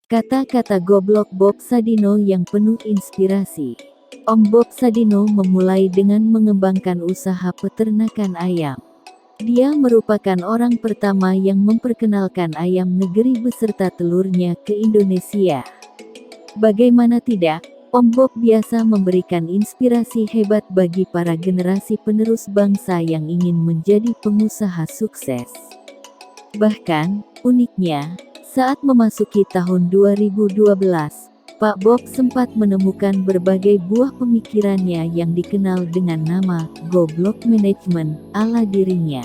Kata-kata goblok Bob Sadino yang penuh inspirasi. Om Bob Sadino memulai dengan mengembangkan usaha peternakan ayam. Dia merupakan orang pertama yang memperkenalkan ayam negeri beserta telurnya ke Indonesia. Bagaimana tidak, Om Bob biasa memberikan inspirasi hebat bagi para generasi penerus bangsa yang ingin menjadi pengusaha sukses. Bahkan, uniknya, saat memasuki tahun 2012, Pak Bob sempat menemukan berbagai buah pemikirannya yang dikenal dengan nama goblok management ala dirinya.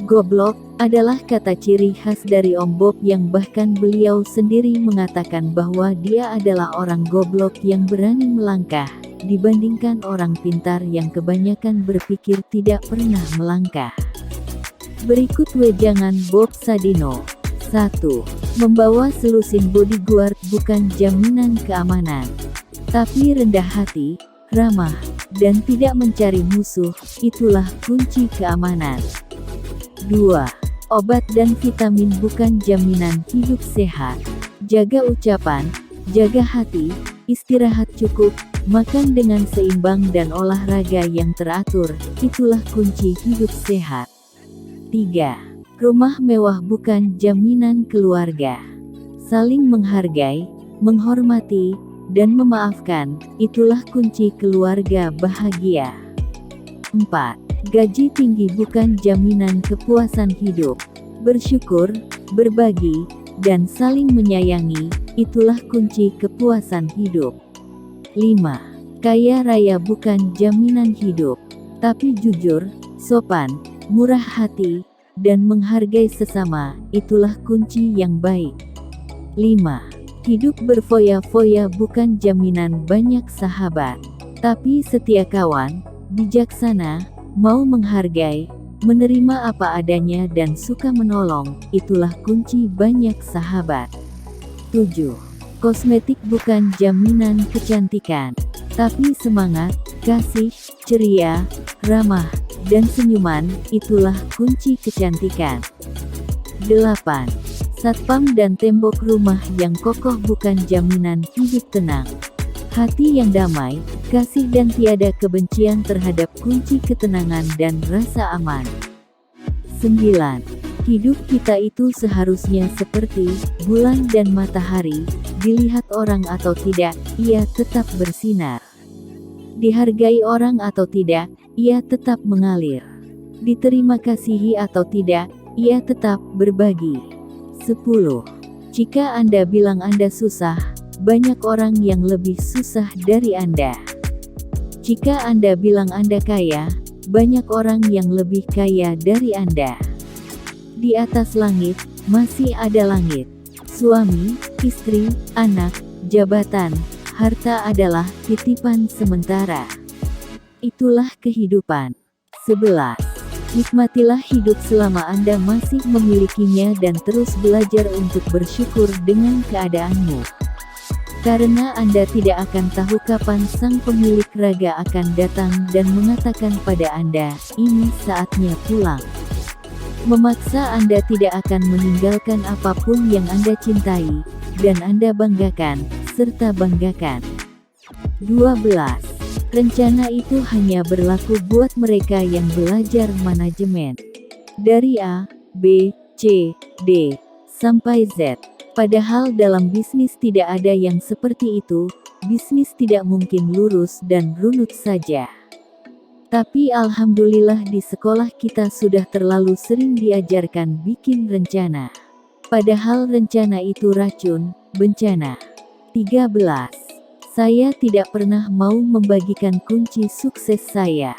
Goblok adalah kata ciri khas dari Om Bob yang bahkan beliau sendiri mengatakan bahwa dia adalah orang goblok yang berani melangkah, dibandingkan orang pintar yang kebanyakan berpikir tidak pernah melangkah. Berikut wejangan Bob Sadino. 1. Membawa selusin bodyguard bukan jaminan keamanan. Tapi rendah hati, ramah, dan tidak mencari musuh, itulah kunci keamanan. 2. Obat dan vitamin bukan jaminan hidup sehat. Jaga ucapan, jaga hati, istirahat cukup, makan dengan seimbang dan olahraga yang teratur, itulah kunci hidup sehat. 3. Rumah mewah bukan jaminan keluarga. Saling menghargai, menghormati, dan memaafkan, itulah kunci keluarga bahagia. 4. Gaji tinggi bukan jaminan kepuasan hidup. Bersyukur, berbagi, dan saling menyayangi, itulah kunci kepuasan hidup. 5. Kaya raya bukan jaminan hidup. Tapi jujur, sopan, murah hati, dan menghargai sesama, itulah kunci yang baik. 5. Hidup berfoya-foya bukan jaminan banyak sahabat. Tapi setia kawan, bijaksana, mau menghargai, menerima apa adanya dan suka menolong, itulah kunci banyak sahabat. 7. Kosmetik bukan jaminan kecantikan. Tapi semangat, kasih, ceria, ramah, dan senyuman, itulah kunci kecantikan. 8. Satpam dan tembok rumah yang kokoh bukan jaminan hidup tenang. Hati yang damai, kasih dan tiada kebencian terhadap kunci ketenangan dan rasa aman. 9. Hidup kita itu seharusnya seperti bulan dan matahari, dilihat orang atau tidak, ia tetap bersinar. Dihargai orang atau tidak, ia tetap mengalir. Diterima kasihi atau tidak, ia tetap berbagi. 10. Jika Anda bilang Anda susah, banyak orang yang lebih susah dari Anda. Jika Anda bilang Anda kaya, banyak orang yang lebih kaya dari Anda. Di atas langit, masih ada langit. Suami, istri, anak, jabatan, harta adalah titipan sementara. Itulah kehidupan. 11. Nikmatilah hidup selama Anda masih memilikinya dan terus belajar untuk bersyukur dengan keadaanmu. Karena Anda tidak akan tahu kapan sang pemilik raga akan datang dan mengatakan pada Anda, ini saatnya pulang. Memaksa Anda tidak akan meninggalkan apapun yang Anda cintai, dan Anda banggakan, serta banggakan. 12. Rencana itu hanya berlaku buat mereka yang belajar manajemen. Dari A, B, C, D, sampai Z. Padahal dalam bisnis tidak ada yang seperti itu, bisnis tidak mungkin lurus dan runut saja. Tapi alhamdulillah di sekolah kita sudah terlalu sering diajarkan bikin rencana. Padahal rencana itu racun, bencana. 13. Saya tidak pernah mau membagikan kunci sukses saya.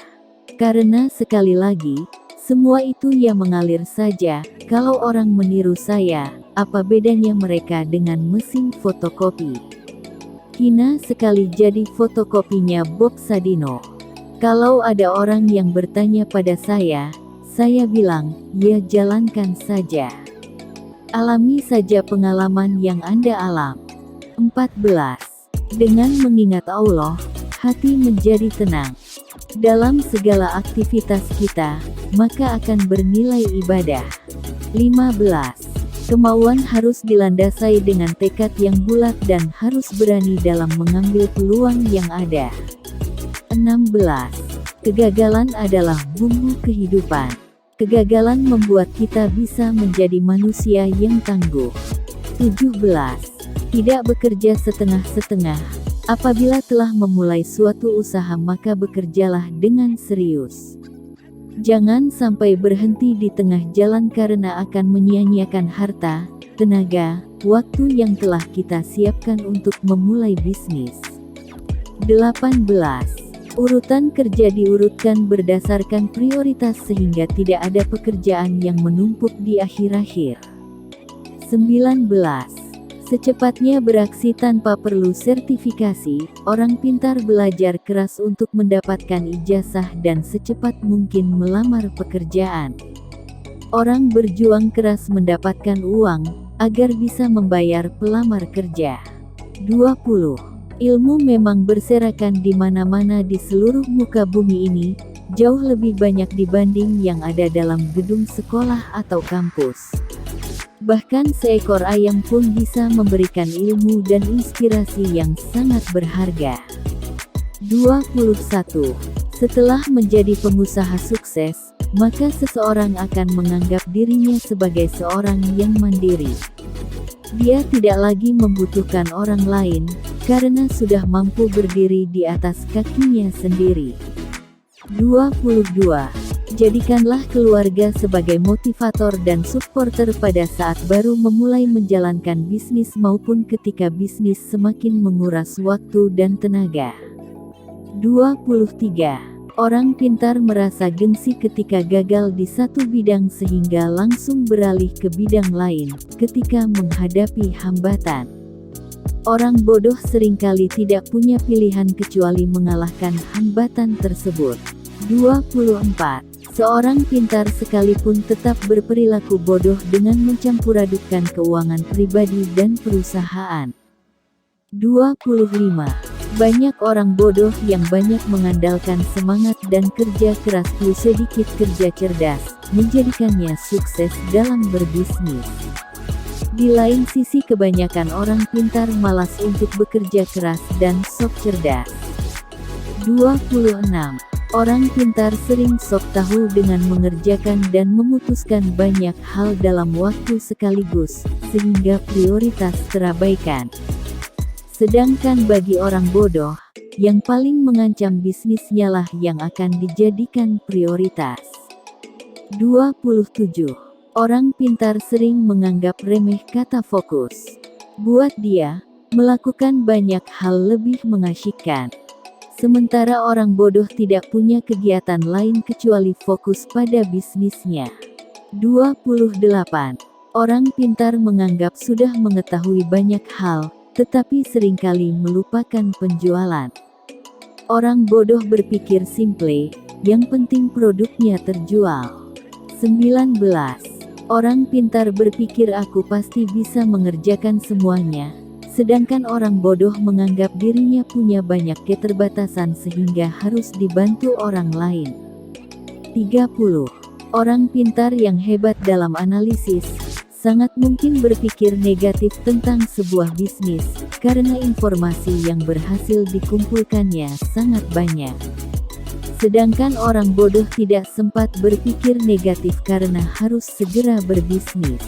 Karena sekali lagi, semua itu ya mengalir saja, kalau orang meniru saya, apa bedanya mereka dengan mesin fotokopi? Hina sekali jadi fotokopinya Bob Sadino. Kalau ada orang yang bertanya pada saya bilang, ya jalankan saja. Alami saja pengalaman yang Anda alami. 14. Dengan mengingat Allah, hati menjadi tenang. Dalam segala aktivitas kita, maka akan bernilai ibadah. 15. Kemauan harus dilandasai dengan tekad yang bulat dan harus berani dalam mengambil peluang yang ada. 16. Kegagalan adalah bumbu kehidupan. Kegagalan membuat kita bisa menjadi manusia yang tangguh. 17. Tidak bekerja setengah-setengah. Apabila telah memulai suatu usaha maka bekerjalah dengan serius. Jangan sampai berhenti di tengah jalan karena akan menyia-nyiakan harta, tenaga, waktu yang telah kita siapkan untuk memulai bisnis. 18. Urutan kerja diurutkan berdasarkan prioritas sehingga tidak ada pekerjaan yang menumpuk di akhir-akhir. 19. Secepatnya beraksi tanpa perlu sertifikasi, orang pintar belajar keras untuk mendapatkan ijazah dan secepat mungkin melamar pekerjaan. Orang berjuang keras mendapatkan uang, agar bisa membayar pelamar kerja. 20. Ilmu memang berserakan di mana-mana di seluruh muka bumi ini, jauh lebih banyak dibanding yang ada dalam gedung sekolah atau kampus. Bahkan seekor ayam pun bisa memberikan ilmu dan inspirasi yang sangat berharga. 21. Setelah menjadi pengusaha sukses, maka seseorang akan menganggap dirinya sebagai seorang yang mandiri. Dia tidak lagi membutuhkan orang lain, karena sudah mampu berdiri di atas kakinya sendiri. 22. Jadikanlah keluarga sebagai motivator dan supporter pada saat baru memulai menjalankan bisnis maupun ketika bisnis semakin menguras waktu dan tenaga. 23. Orang pintar merasa gengsi ketika gagal di satu bidang sehingga langsung beralih ke bidang lain ketika menghadapi hambatan. Orang bodoh seringkali tidak punya pilihan kecuali mengalahkan hambatan tersebut. 24. Seorang pintar sekalipun tetap berperilaku bodoh dengan mencampur-adukkan keuangan pribadi dan perusahaan. 25. Banyak orang bodoh yang banyak mengandalkan semangat dan kerja keras plus sedikit kerja cerdas, menjadikannya sukses dalam berbisnis. Di lain sisi kebanyakan orang pintar malas untuk bekerja keras dan sok cerdas. 26. Orang pintar sering sok tahu dengan mengerjakan dan memutuskan banyak hal dalam waktu sekaligus, sehingga prioritas terabaikan. Sedangkan bagi orang bodoh, yang paling mengancam bisnisnya lah yang akan dijadikan prioritas. 27. Orang pintar sering menganggap remeh kata fokus. Buat dia, melakukan banyak hal lebih mengasyikkan. Sementara orang bodoh tidak punya kegiatan lain kecuali fokus pada bisnisnya. 28. Orang pintar menganggap sudah mengetahui banyak hal, tetapi seringkali melupakan penjualan. Orang bodoh berpikir simple, yang penting produknya terjual. 19. Orang pintar berpikir aku pasti bisa mengerjakan semuanya. Sedangkan orang bodoh menganggap dirinya punya banyak keterbatasan sehingga harus dibantu orang lain. 30. Orang pintar yang hebat dalam analisis, sangat mungkin berpikir negatif tentang sebuah bisnis, karena informasi yang berhasil dikumpulkannya sangat banyak. Sedangkan orang bodoh tidak sempat berpikir negatif karena harus segera berbisnis.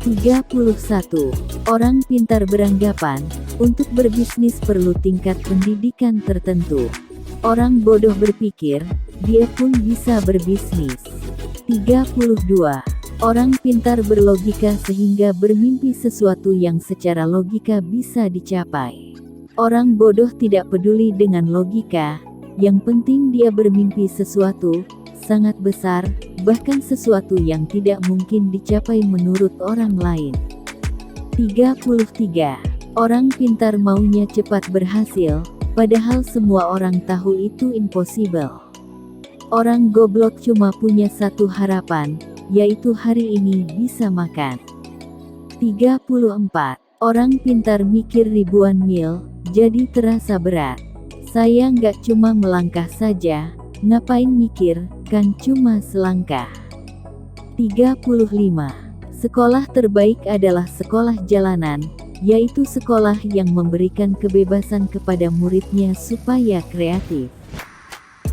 31. Orang pintar beranggapan, untuk berbisnis perlu tingkat pendidikan tertentu. Orang bodoh berpikir, dia pun bisa berbisnis. 32. Orang pintar berlogika sehingga bermimpi sesuatu yang secara logika bisa dicapai. Orang bodoh tidak peduli dengan logika, yang penting dia bermimpi sesuatu sangat besar, bahkan sesuatu yang tidak mungkin dicapai menurut orang lain. 33. Orang pintar maunya cepat berhasil, padahal semua orang tahu itu impossible. Orang goblok cuma punya satu harapan, yaitu hari ini bisa makan. 34. Orang pintar mikir ribuan mil, jadi terasa berat. Saya nggak cuma melangkah saja, ngapain mikir, kan cuma selangkah. 35. Sekolah terbaik adalah sekolah jalanan, yaitu sekolah yang memberikan kebebasan kepada muridnya supaya kreatif.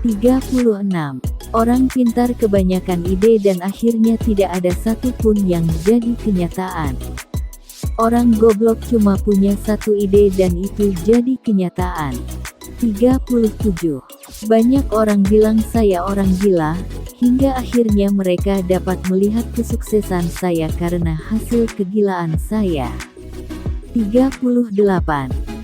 36. Orang pintar kebanyakan ide dan akhirnya tidak ada satupun yang jadi kenyataan. Orang goblok cuma punya satu ide dan itu jadi kenyataan. 37. Banyak orang bilang saya orang gila, hingga akhirnya mereka dapat melihat kesuksesan saya karena hasil kegilaan saya. 38.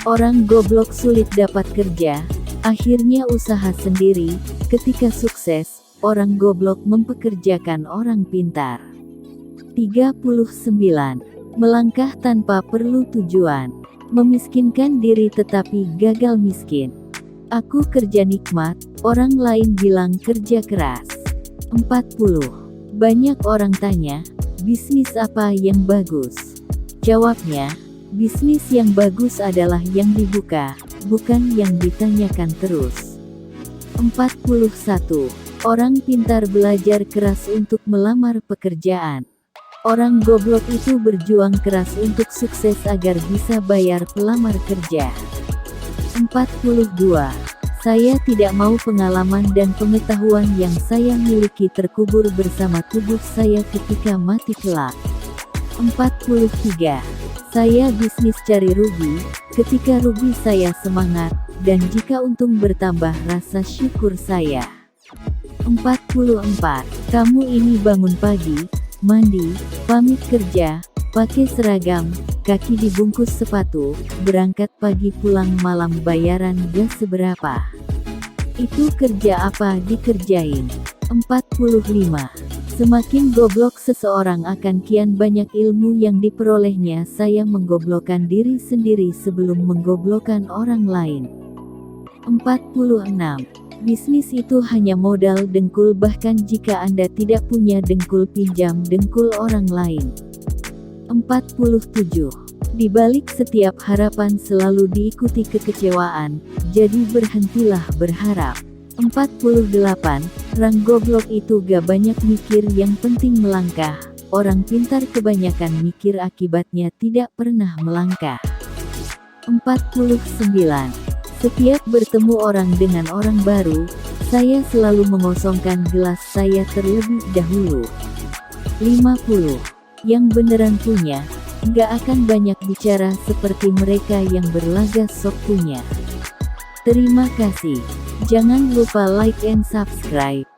Orang goblok sulit dapat kerja, akhirnya usaha sendiri. Ketika sukses, orang goblok mempekerjakan orang pintar. 39. Melangkah tanpa perlu tujuan. Memiskinkan diri tetapi gagal miskin. Aku kerja nikmat, orang lain bilang kerja keras. 40. Banyak orang tanya, bisnis apa yang bagus? Jawabnya, bisnis yang bagus adalah yang dibuka, bukan yang ditanyakan terus. 41. Orang pintar belajar keras untuk melamar pekerjaan. Orang goblok itu berjuang keras untuk sukses agar bisa bayar pelamar kerja. 42. Saya tidak mau pengalaman dan pengetahuan yang saya miliki terkubur bersama tubuh saya ketika mati kelak. 43. Saya bisnis cari rugi, ketika rugi saya semangat, dan jika untung bertambah rasa syukur saya. 44. Kamu ini bangun pagi, mandi, pamit kerja, pakai seragam, kaki dibungkus sepatu, berangkat pagi pulang malam bayaran gak seberapa. Itu kerja apa dikerjain? 45. Semakin goblok seseorang akan kian banyak ilmu yang diperolehnya. Saya menggoblokkan diri sendiri sebelum menggoblokkan orang lain. 46. Bisnis itu hanya modal dengkul, bahkan jika Anda tidak punya dengkul pinjam dengkul orang lain. 47. Di balik setiap harapan selalu diikuti kekecewaan, jadi berhentilah berharap. 48. Orang goblok itu gak banyak mikir, yang penting melangkah. Orang pintar kebanyakan mikir, akibatnya tidak pernah melangkah. 49. Setiap bertemu orang dengan orang baru, saya selalu mengosongkan gelas saya terlebih dahulu. 50. Yang beneran punya, nggak akan banyak bicara seperti mereka yang berlagak sok punya. Terima kasih. Jangan lupa like and subscribe.